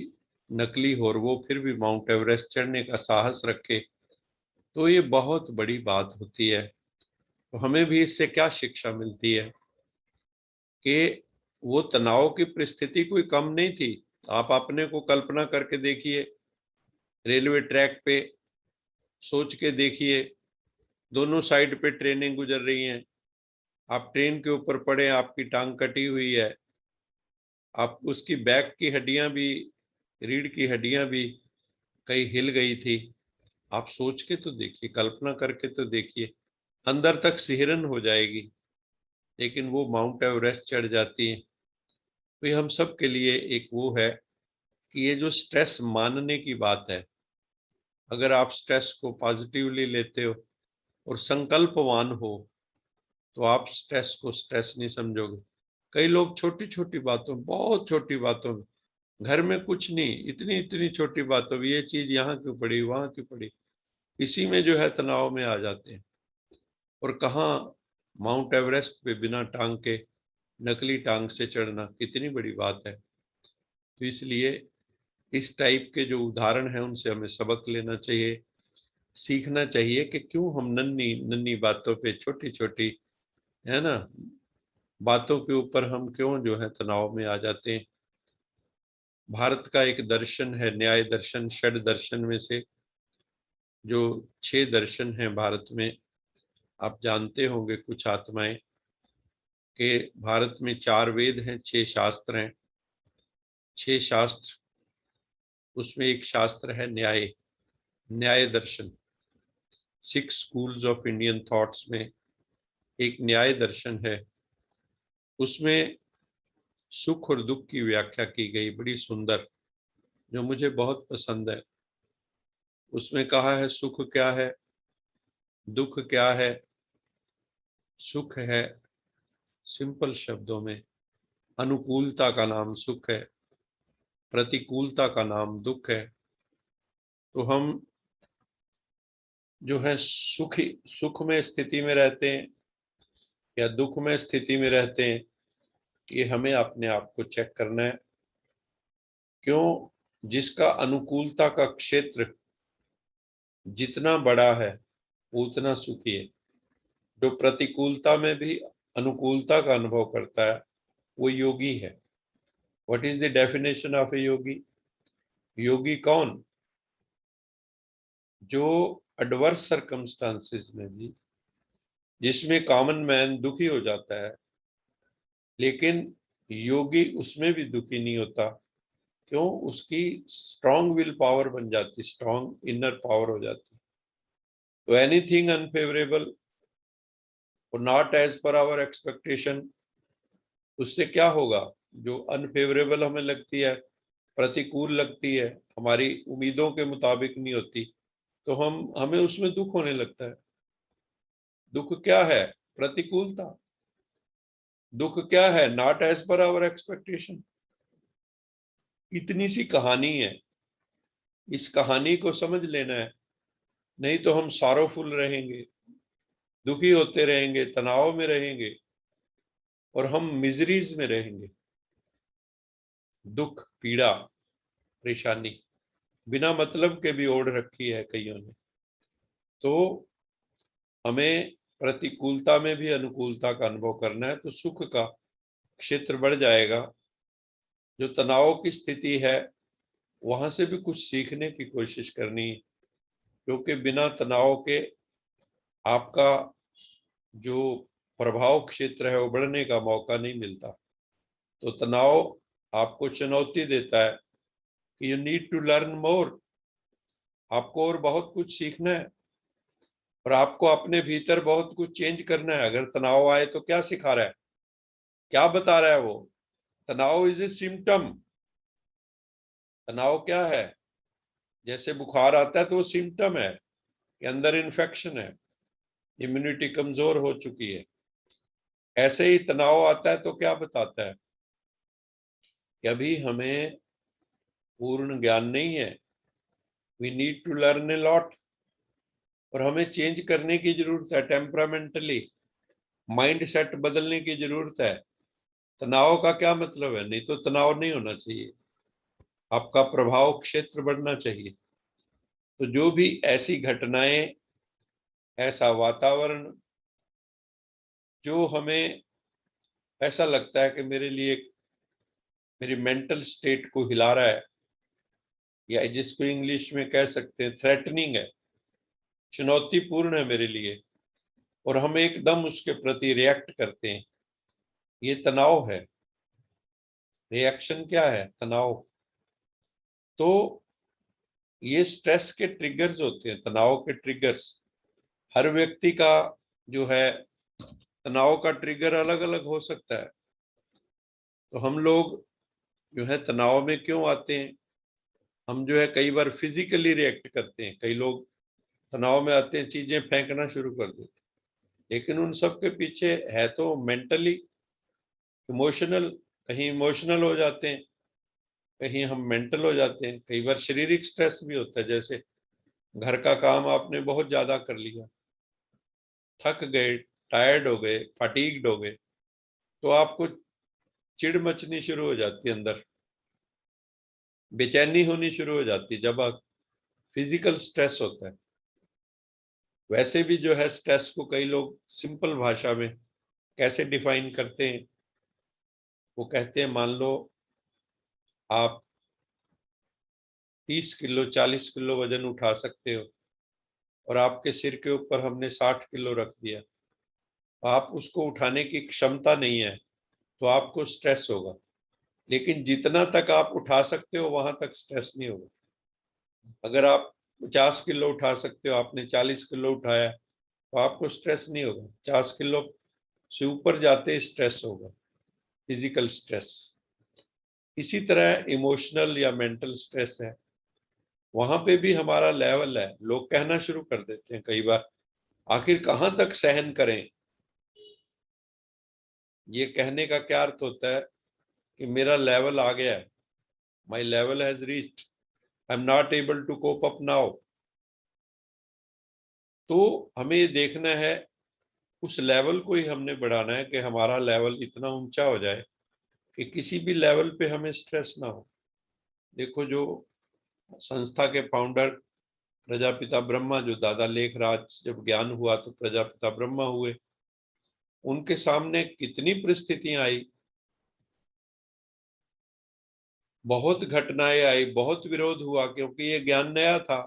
नकली हो और वो फिर भी माउंट एवरेस्ट चढ़ने का साहस रखे, तो ये बहुत बड़ी बात होती है। तो हमें भी इससे क्या शिक्षा मिलती है कि वो तनाव की परिस्थिति कोई कम नहीं थी। आप अपने को कल्पना करके देखिए, रेलवे ट्रैक पे सोच के देखिए, दोनों साइड पे ट्रेनें गुजर रही हैं, आप ट्रेन के ऊपर पड़े, आपकी टांग कटी हुई है, आप उसकी बैक की हड्डियां भी, रीढ़ की हड्डियां भी कई हिल गई थी। आप सोच के तो देखिए, कल्पना करके तो देखिए, अंदर तक सिहरन हो जाएगी। लेकिन वो माउंट एवरेस्ट चढ़ जाती है। तो ये हम सब के लिए एक वो है कि ये जो स्ट्रेस मानने की बात है, अगर आप स्ट्रेस को पॉजिटिवली लेते हो और संकल्पवान हो, तो आप स्ट्रेस को स्ट्रेस नहीं समझोगे। कई लोग छोटी छोटी बातों, बहुत छोटी बातों में, घर में कुछ नहीं, इतनी इतनी छोटी बातों में, ये चीज यहाँ क्यों पड़ी, वहां क्यों पड़ी, इसी में जो है तनाव में आ जाते हैं। और कहाँ माउंट एवरेस्ट पे बिना टांग के, नकली टांग से चढ़ना कितनी बड़ी बात है। तो इसलिए इस टाइप के जो उदाहरण हैं उनसे हमें सबक लेना चाहिए, सीखना चाहिए कि क्यों हम नन्ही नन्ही बातों पे, छोटी छोटी, है ना, बातों के ऊपर हम क्यों जो है तनाव में आ जाते हैं। भारत का एक दर्शन है न्याय दर्शन, षड दर्शन में से जो 6 दर्शन हैं भारत में, आप जानते होंगे कुछ आत्माएं, कि भारत में 4 वेद हैं, 6 शास्त्र हैं। 6 शास्त्र, उसमें एक शास्त्र है न्याय, न्याय दर्शन। 6 स्कूल्स ऑफ इंडियन थॉट्स में एक न्याय दर्शन है। उसमें सुख और दुख की व्याख्या की गई, बड़ी सुंदर, जो मुझे बहुत पसंद है। उसमें कहा है सुख क्या है, दुख क्या है। सुख है, सिंपल शब्दों में, अनुकूलता का नाम सुख है, प्रतिकूलता का नाम दुख है। तो हम जो है सुख में स्थिति में रहते हैं या दुख में स्थिति में रहते हैं, ये हमें अपने आप को चेक करना है। क्यों? जिसका अनुकूलता का क्षेत्र जितना बड़ा है वो उतना सुखी है। जो प्रतिकूलता में भी अनुकूलता का अनुभव करता है वो योगी है। What is the definition of a yogi? योगी कौन? जो एडवर्स सर्कमस्टांसेस में भी, जिसमें कॉमन मैन दुखी हो जाता है, लेकिन योगी उसमें भी दुखी नहीं होता। क्यों? उसकी स्ट्रॉन्ग विल पावर बन जाती, स्ट्रॉन्ग इनर पावर हो जाती। तो एनीथिंग अनफेवरेबल और not as per our expectation, उससे क्या होगा? जो अनफेवरेबल हमें लगती है, प्रतिकूल लगती है, हमारी उम्मीदों के मुताबिक नहीं होती, तो हमें उसमें दुख होने लगता है। दुख क्या है? प्रतिकूलता। दुख क्या है? Not as per our expectation. इतनी सी कहानी है, इस कहानी को समझ लेना है, नहीं तो हम सॉरोफुल रहेंगे, दुखी होते रहेंगे, तनाव में रहेंगे और हम मिजरीज में रहेंगे। दुख, पीड़ा, परेशानी बिना मतलब के भी ओढ़ रखी है कईयों ने। तो हमें प्रतिकूलता में भी अनुकूलता का अनुभव करना है, तो सुख का क्षेत्र बढ़ जाएगा। जो तनाव की स्थिति है वहां से भी कुछ सीखने की कोशिश करनी है, क्योंकि बिना तनाव के आपका जो प्रभाव क्षेत्र है वो बढ़ने का मौका नहीं मिलता। तो तनाव आपको चुनौती देता है कि you need to learn more, आपको और बहुत कुछ सीखना है और आपको अपने भीतर बहुत कुछ चेंज करना है। अगर तनाव आए तो क्या सिखा रहा है, क्या बता रहा है वो? तनाव इज ए सिम्टम। तनाव क्या है? जैसे बुखार आता है तो वो सिम्टम है, कि अंदर इन्फेक्शन है, इम्यूनिटी कमजोर हो चुकी है। ऐसे ही तनाव आता है तो क्या बताता है कि अभी हमें पूर्ण ज्ञान नहीं है, we need to learn a lot, और हमें चेंज करने की जरूरत है। टेम्परामेंटली माइंड सेट बदलने की जरूरत है। तनाव का क्या मतलब है? नहीं तो तनाव नहीं होना चाहिए, आपका प्रभाव क्षेत्र बढ़ना चाहिए। तो जो भी ऐसी घटनाएं, ऐसा वातावरण जो हमें ऐसा लगता है कि मेरे लिए, मेरी मेंटल स्टेट को हिला रहा है, या जिसको इंग्लिश में कह सकते हैं थ्रेटनिंग है, चुनौतीपूर्ण है मेरे लिए, और हम एकदम उसके प्रति रिएक्ट करते हैं, ये तनाव है। रिएक्शन क्या है? तनाव। तो ये स्ट्रेस के ट्रिगर्स होते हैं, तनाव के ट्रिगर्स। हर व्यक्ति का जो है तनाव का ट्रिगर अलग अलग हो सकता है। तो हम लोग जो है तनाव में क्यों आते हैं? हम जो है कई बार फिजिकली रिएक्ट करते हैं। कई लोग तनाव में आते हैं, चीजें फेंकना शुरू कर देते हैं, लेकिन उन सब के पीछे है तो मेंटली इमोशनल, कहीं इमोशनल हो जाते हैं, कहीं हम मेंटल हो जाते हैं। कई बार शारीरिक स्ट्रेस भी होता है, जैसे घर का काम आपने बहुत ज्यादा कर लिया, थक गए, टायर्ड हो गए, फटीग्ड हो गए, तो आपको चिढ़ मचनी शुरू हो जाती है, अंदर बेचैनी होनी शुरू हो जाती है, जब आप फिजिकल स्ट्रेस होता है। वैसे भी जो है स्ट्रेस को कई लोग सिंपल भाषा में कैसे डिफाइन करते हैं? वो कहते हैं, मान लो आप 30 किलो 40 किलो वजन उठा सकते हो, और आपके सिर के ऊपर हमने 60 किलो रख दिया, आप उसको उठाने की क्षमता नहीं है, तो आपको स्ट्रेस होगा। लेकिन जितना तक आप उठा सकते हो वहां तक स्ट्रेस नहीं होगा। अगर आप 50 किलो उठा सकते हो, आपने 40 किलो उठाया, तो आपको स्ट्रेस नहीं होगा। 50 किलो से ऊपर जाते स्ट्रेस होगा, फिजिकल स्ट्रेस। इसी तरह इमोशनल या मेंटल स्ट्रेस है, वहां पे भी हमारा लेवल है। लोग कहना शुरू कर देते हैं कई बार, आखिर कहां तक सहन करें? ये कहने का क्या अर्थ होता है कि मेरा लेवल आ गया है, my level has reached, I am not able to cope up now. तो हमें ये देखना है, उस लेवल को ही हमने बढ़ाना है कि हमारा लेवल इतना ऊंचा हो जाए कि किसी भी लेवल पे हमें स्ट्रेस ना हो। देखो, जो संस्था के फाउंडर प्रजापिता ब्रह्मा, जो दादा लेखराज, जब ज्ञान हुआ तो प्रजापिता ब्रह्मा हुए, उनके सामने कितनी परिस्थितियां आई, बहुत घटनाएं आई, बहुत विरोध हुआ, क्योंकि ये ज्ञान नया था,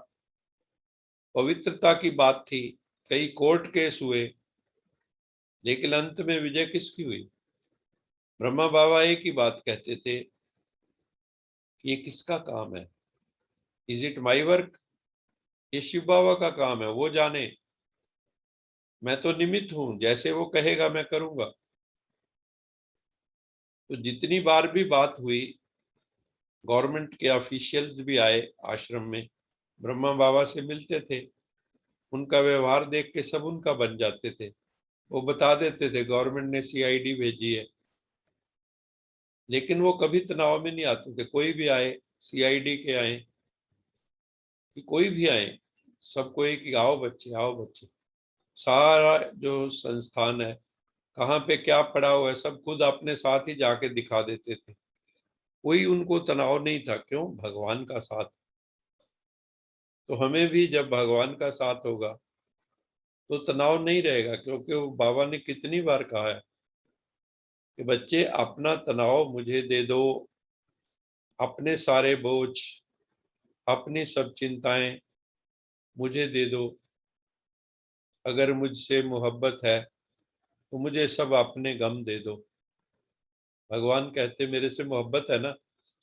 पवित्रता की बात थी, कई कोर्ट केस हुए, लेकिन अंत में विजय किसकी हुई? ब्रह्मा बाबा एक ही बात कहते थे, ये किसका काम है? Is it my work? ये शिव बाबा का काम है, वो जाने, मैं तो निमित्त हूं, जैसे वो कहेगा मैं करूंगा। तो जितनी बार भी बात हुई, गवर्नमेंट के ऑफिशियल्स भी आए आश्रम में, ब्रह्मा बाबा से मिलते थे, उनका व्यवहार देख के सब उनका बन जाते थे। वो बता देते थे गवर्नमेंट ने सीआईडी भेजी है, लेकिन वो कभी तनाव में नहीं आते थे। कोई भी आए, सीआईडी के आए कि कोई भी आए, सबको एक ही, आओ बच्चे आओ बच्चे। सारा जो संस्थान है, कहाँ पे क्या पड़ा हुआ है, सब खुद अपने साथ ही जाके दिखा देते थे। कोई उनको तनाव नहीं था। क्यों? भगवान का साथ। तो हमें भी जब भगवान का साथ होगा तो तनाव नहीं रहेगा, क्योंकि वो बाबा ने कितनी बार कहा है कि बच्चे अपना तनाव मुझे दे दो, अपने सारे बोझ, अपनी सब चिंताएं मुझे दे दो। अगर मुझसे मोहब्बत है तो मुझे सब अपने गम दे दो। भगवान कहते मेरे से मोहब्बत है ना,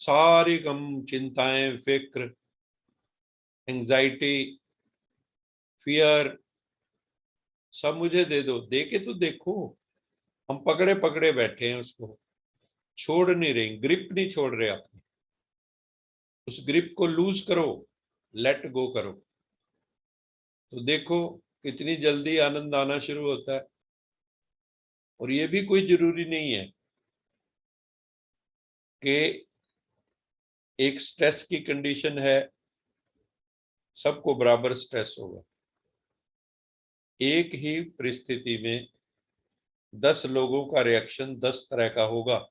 सारी गम, चिंताएं, फिक्र, एंजाइटी, फियर, सब मुझे दे दो। दे के तो देखो, हम पकड़े पकड़े बैठे हैं, उसको छोड़ नहीं रहे, ग्रिप नहीं छोड़ रहे अपनी। उस ग्रिप को लूज करो, लेट गो करो। तो देखो कितनी जल्दी आनंद आना शुरू होता है। और ये भी कोई जरूरी नहीं है कि एक स्ट्रेस की कंडीशन है सबको बराबर स्ट्रेस होगा। एक ही परिस्थिति में 10 लोगों का रिएक्शन 10 तरह का होगा,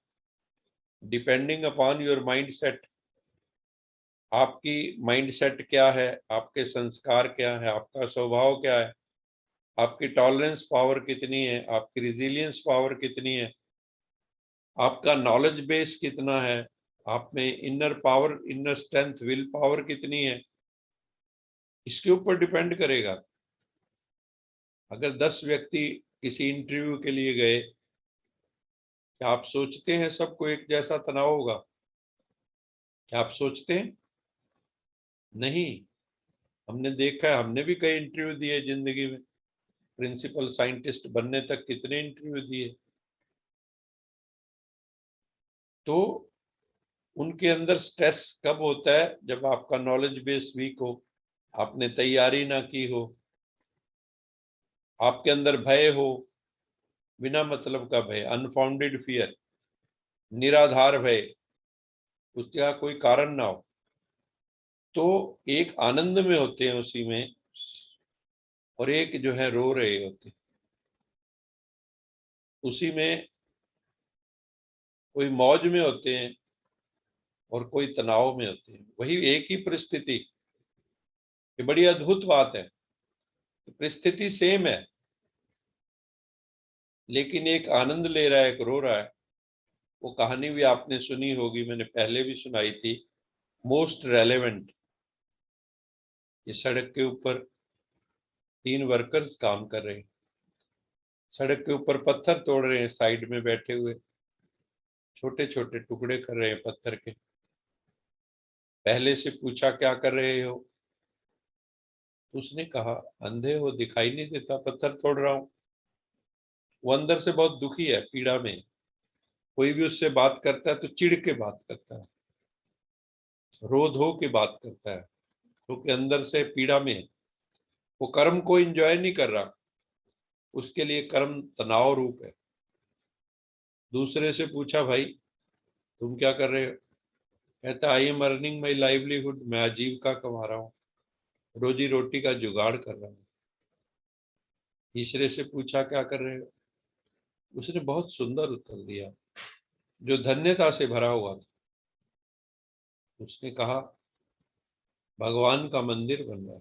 depending upon your mind set. आपकी माइंड सेट क्या है, आपके संस्कार क्या है, आपका स्वभाव क्या है, आपकी टॉलरेंस पावर कितनी है, आपकी रिजिलियंस पावर कितनी है, आपका नॉलेज बेस कितना है, आप में inner power, inner strength, will power कितनी है, इसके ऊपर डिपेंड करेगा। अगर 10 व्यक्ति किसी इंटरव्यू के लिए गए, क्या आप सोचते हैं सबको एक जैसा तनाव होगा? क्या आप सोचते हैं? नहीं। हमने देखा है, हमने भी कई इंटरव्यू दिए जिंदगी में, प्रिंसिपल साइंटिस्ट बनने तक कितने इंटरव्यू दिए। तो उनके अंदर स्ट्रेस कब होता है? जब आपका नॉलेज बेस वीक हो, आपने तैयारी ना की हो, आपके अंदर भय हो, बिना मतलब का भय, अनफाउंडेड फियर, निराधार भय, उसका कोई कारण ना हो। तो एक आनंद में होते हैं उसी में, और एक जो है रो रहे होते हैं उसी में। कोई मौज में होते हैं और कोई तनाव में होते हैं, वही एक ही परिस्थिति। ये बड़ी अद्भुत बात है, परिस्थिति सेम है, लेकिन एक आनंद ले रहा है, एक रो रहा है। वो कहानी भी आपने सुनी होगी, मैंने पहले भी सुनाई थी, मोस्ट रेलेवेंट। ये सड़क के ऊपर 3 वर्कर्स काम कर रहे हैं, सड़क के ऊपर पत्थर तोड़ रहे हैं, साइड में बैठे हुए छोटे छोटे टुकड़े कर रहे हैं पत्थर के। पहले से पूछा क्या कर रहे हो? उसने कहा अंधे हो, दिखाई नहीं देता, पत्थर तोड़ रहा हूं। वो अंदर से बहुत दुखी है, पीड़ा में। कोई भी उससे बात करता है तो चिढ़ के बात करता है, रो धो के बात करता है, क्योंकि अंदर से पीड़ा में है। वो कर्म को एंजॉय नहीं कर रहा, उसके लिए कर्म तनाव रूप है। दूसरे से पूछा भाई तुम क्या कर रहे हो? कहता I am earning my livelihood, मैं आजीविका कमा रहा हूँ, रोजी रोटी का जुगाड़ कर रहा हूँ। तीसरे से पूछा क्या कर रहे हो? उसने बहुत सुंदर उत्तर दिया जो धन्यता से भरा हुआ था। उसने कहा भगवान का मंदिर बन रहा है,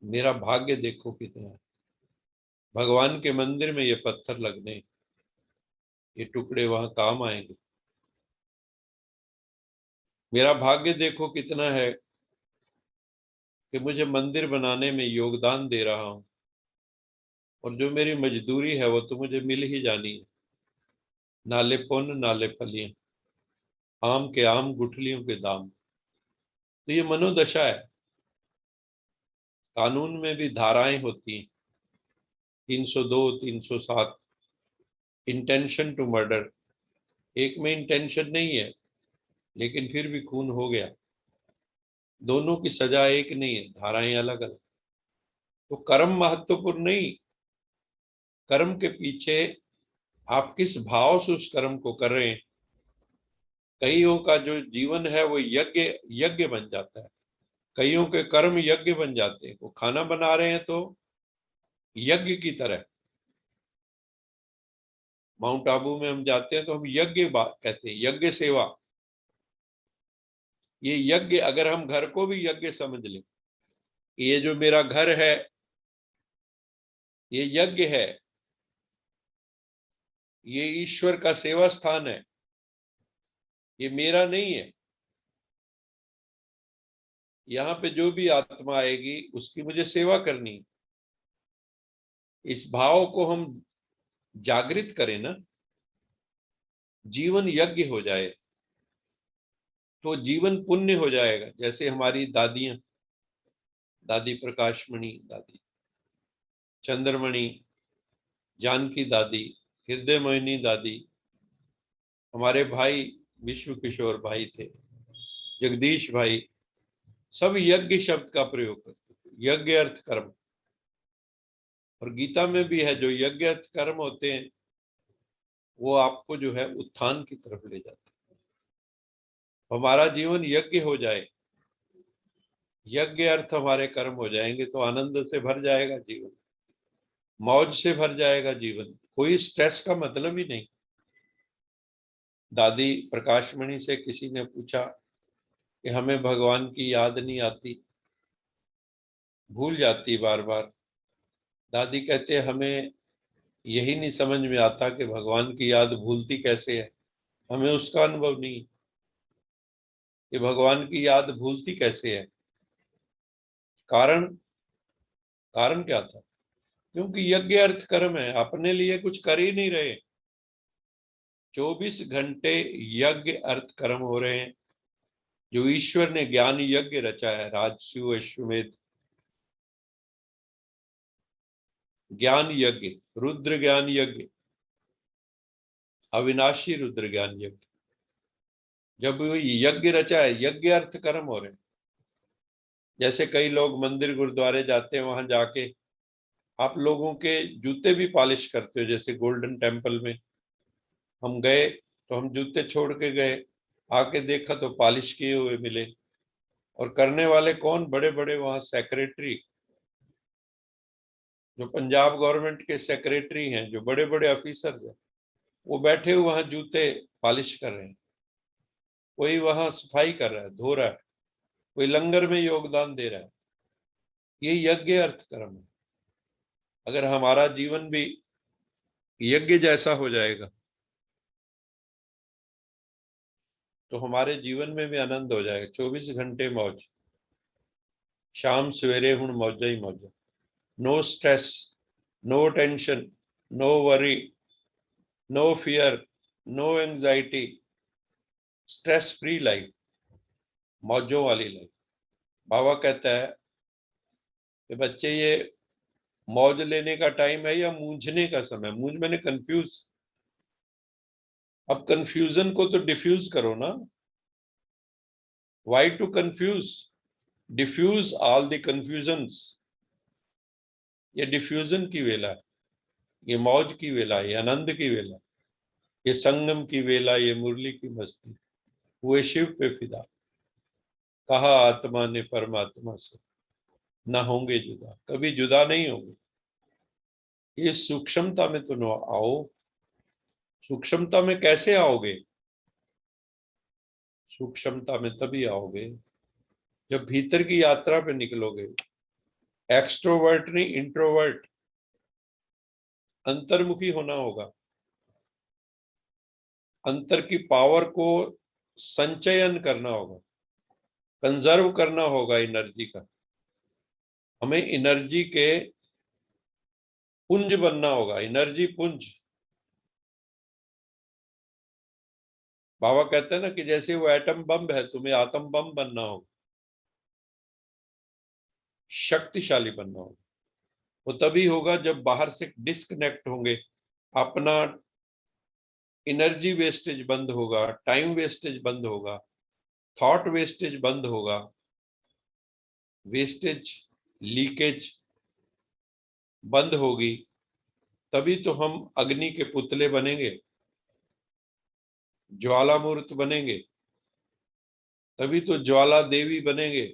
मेरा भाग्य देखो कितना है, भगवान के मंदिर में ये पत्थर लगने, ये टुकड़े वहां काम आएंगे। मेरा भाग्य देखो कितना है कि मुझे मंदिर बनाने में योगदान दे रहा हूं, और जो मेरी मजदूरी है वो तो मुझे मिल ही जानी है। नाले पुण्य नाले फलियां, आम के आम गुठलियों के दाम। तो ये मनोदशा है। कानून में भी धाराएं होती हैं, 302, 307, इंटेंशन टू मर्डर। एक में इंटेंशन नहीं है लेकिन फिर भी खून हो गया, दोनों की सजा एक नहीं है, धाराएं अलग अलग। तो कर्म महत्वपूर्ण नहीं, कर्म के पीछे आप किस भाव से उस कर्म को कर रहे हैं। कईयों का जो जीवन है वो यज्ञ यज्ञ बन जाता है, कईयों के कर्म यज्ञ बन जाते हैं। वो खाना बना रहे हैं तो यज्ञ की तरह। माउंट आबू में हम जाते हैं तो हम यज्ञ बात कहते हैं, यज्ञ सेवा। ये यज्ञ, अगर हम घर को भी यज्ञ समझ लें, ये जो मेरा घर है ये यज्ञ है, ये ईश्वर का सेवा स्थान है, ये मेरा नहीं है। यहाँ पे जो भी आत्मा आएगी उसकी मुझे सेवा करनी है। इस भाव को हम जागृत करें ना, जीवन यज्ञ हो जाए तो जीवन पुण्य हो जाएगा। जैसे हमारी दादियां, दादी प्रकाशमणि, दादी चंद्रमणि, जानकी दादी, हृदय मोहिनी दादी, हमारे भाई विश्व किशोर भाई थे, जगदीश भाई, सब यज्ञ शब्द का प्रयोग करते थे। यज्ञ अर्थ कर्म। और गीता में भी है, जो यज्ञ अर्थ कर्म होते हैं वो आपको जो है उत्थान की तरफ ले जाते हैं। हमारा जीवन यज्ञ हो जाए, यज्ञ अर्थ हमारे कर्म हो जाएंगे तो आनंद से भर जाएगा जीवन, मौज से भर जाएगा जीवन, कोई स्ट्रेस का मतलब ही नहीं। दादी प्रकाशमणि से किसी ने पूछा कि हमें भगवान की याद नहीं आती, भूल जाती बार बार। दादी कहते हमें यही नहीं समझ में आता कि भगवान की याद भूलती कैसे है, हमें उसका अनुभव नहीं कि भगवान की याद भूलती कैसे है। कारण कारण क्या था? क्योंकि यज्ञ अर्थ कर्म है, अपने लिए कुछ कर ही नहीं रहे। 24 घंटे यज्ञ अर्थ कर्म हो रहे हैं। जो ईश्वर ने ज्ञान यज्ञ रचा है, राजसु अश्वमेध ज्ञान यज्ञ, रुद्र ज्ञान यज्ञ, अविनाशी रुद्र ज्ञान यज्ञ, जब वो यज्ञ रचा है, यज्ञ अर्थ कर्म हो रहे हैं। जैसे कई लोग मंदिर गुरुद्वारे जाते हैं, वहां जाके आप लोगों के जूते भी पॉलिश करते हो। जैसे गोल्डन टेम्पल में हम गए तो हम जूते छोड़ के गए, आके देखा तो पॉलिश किए हुए मिले। और करने वाले कौन? बड़े बड़े वहां सेक्रेटरी, जो पंजाब गवर्नमेंट के सेक्रेटरी हैं, जो बड़े बड़े ऑफिसर्स हैं, वो बैठे हुए वहां जूते पॉलिश कर रहे हैं। कोई वहां सफाई कर रहा है, धो रहा है, कोई लंगर में योगदान दे रहा है। ये यज्ञ अर्थ कर्म है। अगर हमारा जीवन भी यज्ञ जैसा हो जाएगा तो हमारे जीवन में भी आनंद हो जाएगा। 24 घंटे मौज, शाम सवेरे हुण मौजा ही मौजा। No stress, no tension, no worry, no fear, no anxiety, stress free life, मौजों वाली लाइफ। बाबा कहता है कि बच्चे ये मौज लेने का टाइम है या मूंझने का समय? मूंझ मैंने कंफ्यूज। अब कंफ्यूजन को तो डिफ्यूज करो ना। Why to confuse? Diffuse all the confusions. ये डिफ्यूजन की वेला है, ये मौज की वेला है, ये आनंद की वेला, ये संगम की वेला, ये मुरली की मस्ती। हुए शिव पे फिदा, कहा आत्मा ने परमात्मा से, ना होंगे जुदा, कभी जुदा नहीं होंगे। ये सूक्ष्मता में तो न आओ। सूक्ष्मता में कैसे आओगे? सूक्ष्मता में तभी आओगे जब भीतर की यात्रा पे निकलोगे। एक्सट्रोवर्ट नहीं, इंट्रोवर्ट, अंतर्मुखी होना होगा। अंतर की पावर को संचयन करना होगा, कंजर्व करना होगा एनर्जी का। हमें एनर्जी के पुंज बनना होगा, एनर्जी पुंज। बाबा कहते हैं ना कि जैसे वो एटम बम है, तुम्हें आत्म बम बनना होगा, शक्तिशाली बनना होगा। वो तभी होगा जब बाहर से डिस्कनेक्ट होंगे, अपना एनर्जी वेस्टेज बंद होगा, टाइम वेस्टेज बंद होगा, थॉट वेस्टेज बंद होगा, वेस्टेज लीकेज बंद होगी। तभी तो हम अग्नि के पुतले बनेंगे, ज्वालामूर्त बनेंगे, तभी तो ज्वाला देवी बनेंगे।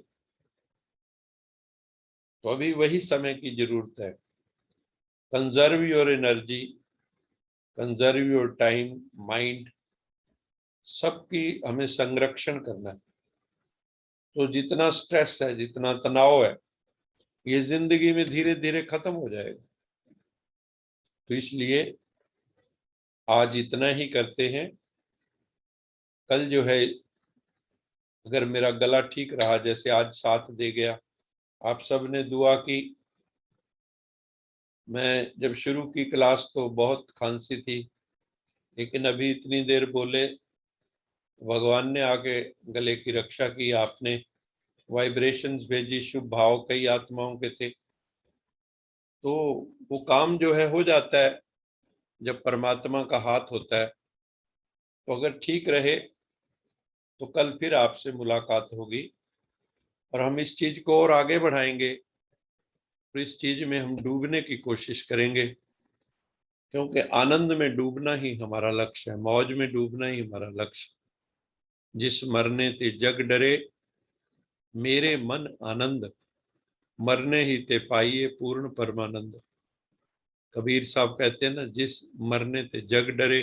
तो अभी वही समय की जरूरत है। Conserve your energy, conserve your time, mind, सबकी हमें संरक्षण करना है। तो जितना स्ट्रेस है, जितना तनाव है, ये जिंदगी में धीरे धीरे खत्म हो जाएगा। तो इसलिए आज इतना ही करते हैं। कल जो है, अगर मेरा गला ठीक रहा, जैसे आज साथ दे गया, आप सब ने दुआ की। मैं जब शुरू की क्लास तो बहुत खांसी थी, लेकिन अभी इतनी देर बोले, भगवान ने आके गले की रक्षा की। आपने वाइब्रेशंस भेजी, शुभ भाव कई आत्माओं के थे। तो वो काम जो है हो जाता है जब परमात्मा का हाथ होता है। तो अगर ठीक रहे तो कल फिर आपसे मुलाकात होगी और हम इस चीज को और आगे बढ़ाएंगे तो इस चीज में हम डूबने की कोशिश करेंगे, क्योंकि आनंद में डूबना ही हमारा लक्ष्य है, मौज में डूबना ही हमारा लक्ष्य। जिस मरने ते जग डरे, मेरे मन आनंद, मरने ही ते पाइए पूर्ण परमानंद। कबीर साहब कहते हैं ना, जिस मरने ते जग डरे,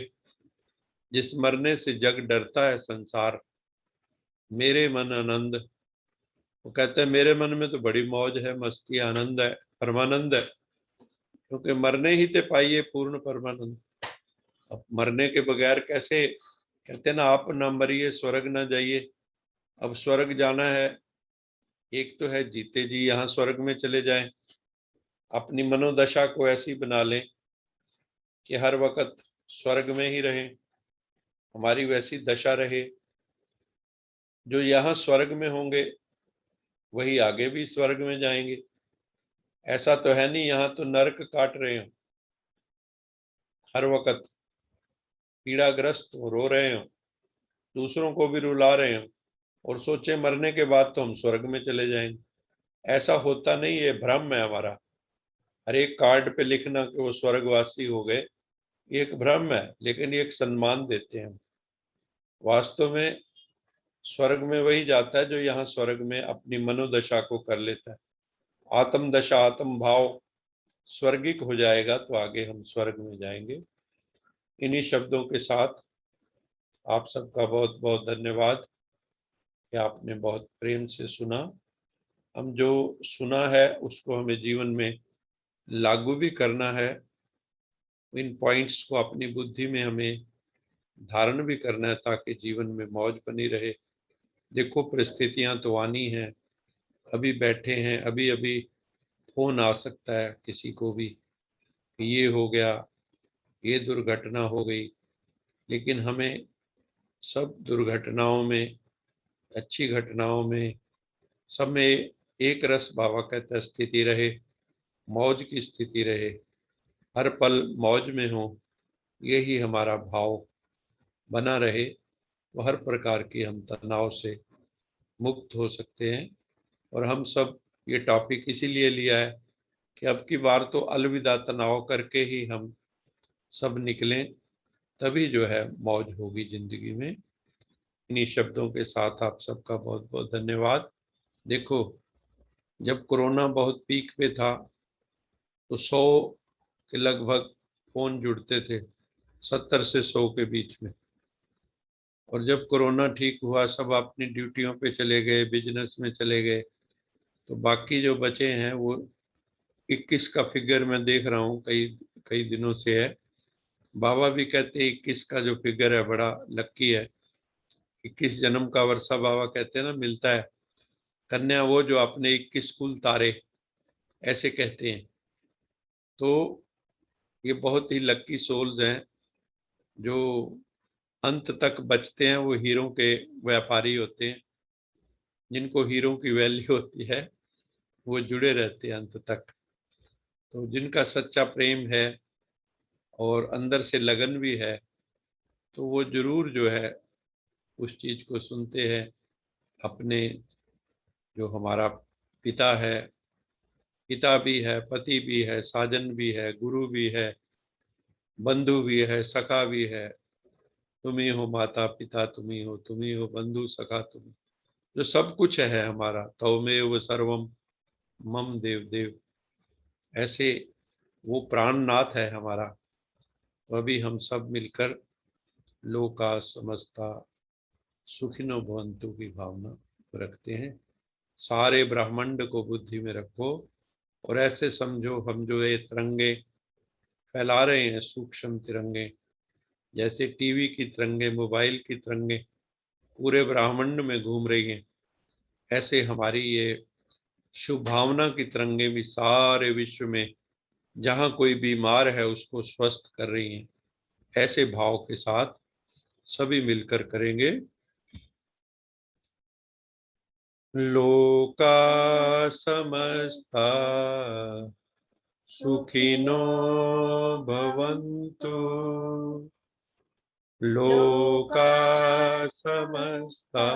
जिस मरने से जग डरता है संसार, मेरे मन आनंद, वो कहते हैं मेरे मन में तो बड़ी मौज है, मस्ती, आनंद है, परमानंद है, क्योंकि मरने ही ते पाइए पूर्ण परमानंद। अब मरने के बगैर कैसे, कहते हैं ना, आप ना मरिए स्वर्ग ना जाइए। अब स्वर्ग जाना है, एक तो है जीते जी यहाँ स्वर्ग में चले जाएं, अपनी मनोदशा को ऐसी बना लें कि हर वक्त स्वर्ग में ही रहें, हमारी वैसी दशा रहे। जो यहाँ स्वर्ग में होंगे वही आगे भी स्वर्ग में जाएंगे। ऐसा तो है नहीं यहाँ तो नरक काट रहे हो, हर वक्त पीड़ाग्रस्त हो, रो रहे हो, दूसरों को भी रुला रहे हो, और सोचे मरने के बाद तो हम स्वर्ग में चले जाएंगे। ऐसा होता नहीं, ये भ्रम है हमारा। हर एक कार्ड पे लिखना कि वो स्वर्गवासी हो गए, एक भ्रम है, लेकिन ये एक सम्मान देते हैं। वास्तव में स्वर्ग में वही जाता है जो यहाँ स्वर्ग में अपनी मनोदशा को कर लेता है। आत्म दशा, आत्म भाव स्वर्गिक हो जाएगा तो आगे हम स्वर्ग में जाएंगे। इन्हीं शब्दों के साथ आप सबका बहुत बहुत धन्यवाद कि आपने बहुत प्रेम से सुना। हम जो सुना है उसको हमें जीवन में लागू भी करना है, इन पॉइंट्स को अपनी बुद्धि में हमें धारण भी करना है, ताकि जीवन में मौज बनी रहे। देखो परिस्थितियां तो आनी हैं, अभी बैठे हैं, अभी अभी फोन आ सकता है किसी को भी कि ये हो गया, ये दुर्घटना हो गई, लेकिन हमें सब दुर्घटनाओं में, अच्छी घटनाओं में, सब में एक रस बाबा कहता है स्थिति रहे, मौज की स्थिति रहे, हर पल मौज में हो, यही हमारा भाव बना रहे, तो हर प्रकार की हम तनाव से मुक्त हो सकते हैं। और हम सब ये टॉपिक इसीलिए लिया है कि अब की बार तो अलविदा तनाव करके ही हम सब निकलें, तभी जो है मौज होगी जिंदगी में। इन्हीं शब्दों के साथ आप सबका बहुत बहुत धन्यवाद। देखो, जब कोरोना बहुत पीक पे था तो 100 के लगभग फोन जुड़ते थे, 70 से 100 के बीच में। और जब कोरोना ठीक हुआ, सब अपनी ड्यूटियों पे चले गए, बिजनेस में चले गए, तो बाकी जो बचे हैं वो 21 का फिगर मैं देख रहा हूँ, कई कई दिनों से है। बाबा भी कहते हैं 21 का जो फिगर है बड़ा लक्की है। 21 जन्म का वर्षा बाबा कहते हैं ना मिलता है, कन्या वो जो अपने 21 कुल तारे, ऐसे कहते हैं। तो ये बहुत ही लक्की सोल्स हैं जो अंत तक बचते हैं, वो हीरो के व्यापारी होते हैं। जिनको हीरो की वैल्यू होती है वो जुड़े रहते हैं अंत तक। तो जिनका सच्चा प्रेम है और अंदर से लगन भी है, तो वो जरूर जो है उस चीज को सुनते हैं। अपने जो हमारा पिता है, पिता भी है, पति भी है, साजन भी है, गुरु भी है, बंधु भी है, सखा भी है। तुम ही हो माता पिता, तुम ही हो, तुम ही हो बंधु सखा, तुम जो सब कुछ है हमारा। तौमेव सर्वम मम देव देव, ऐसे वो प्राणनाथ है हमारा। तो अभी हम सब मिलकर लोका समस्ता सुखिनो भवन्तु की भावना रखते हैं। सारे ब्रह्मांड को बुद्धि में रखो, और ऐसे समझो हम जो ये तिरंगे फैला रहे हैं, सूक्ष्म तिरंगे, जैसे टीवी की तिरंगे, मोबाइल की तिरंगे पूरे ब्रह्मांड में घूम रही हैं, ऐसे हमारी ये शुभ भावना की तिरंगे भी सारे विश्व में जहाँ कोई बीमार है उसको स्वस्थ कर रही हैं। ऐसे भाव के साथ सभी मिलकर करेंगे। लोका समस्ता सुखिनो भवन्तु, लोका समस्ता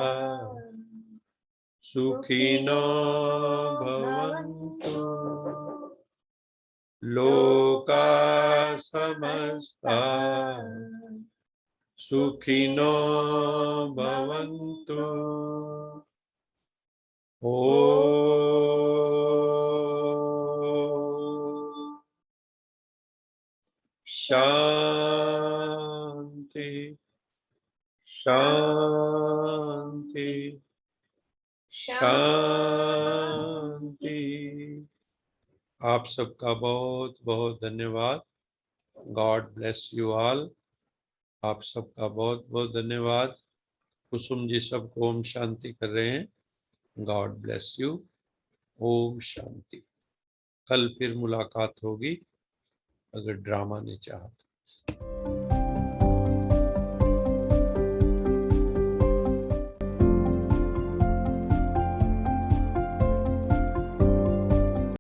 सुखिनो भवन्तु। लोका समस्ता सुखिनो भवन्तु। ओम शांति शांति शांति। आप सबका बहुत बहुत धन्यवाद। God bless you all. आप सबका बहुत बहुत धन्यवाद। कुसुम जी सबको ओम शांति कर रहे हैं। God bless you. ओम शांति। कल फिर मुलाकात होगी अगर ड्रामा ने चाहा तो।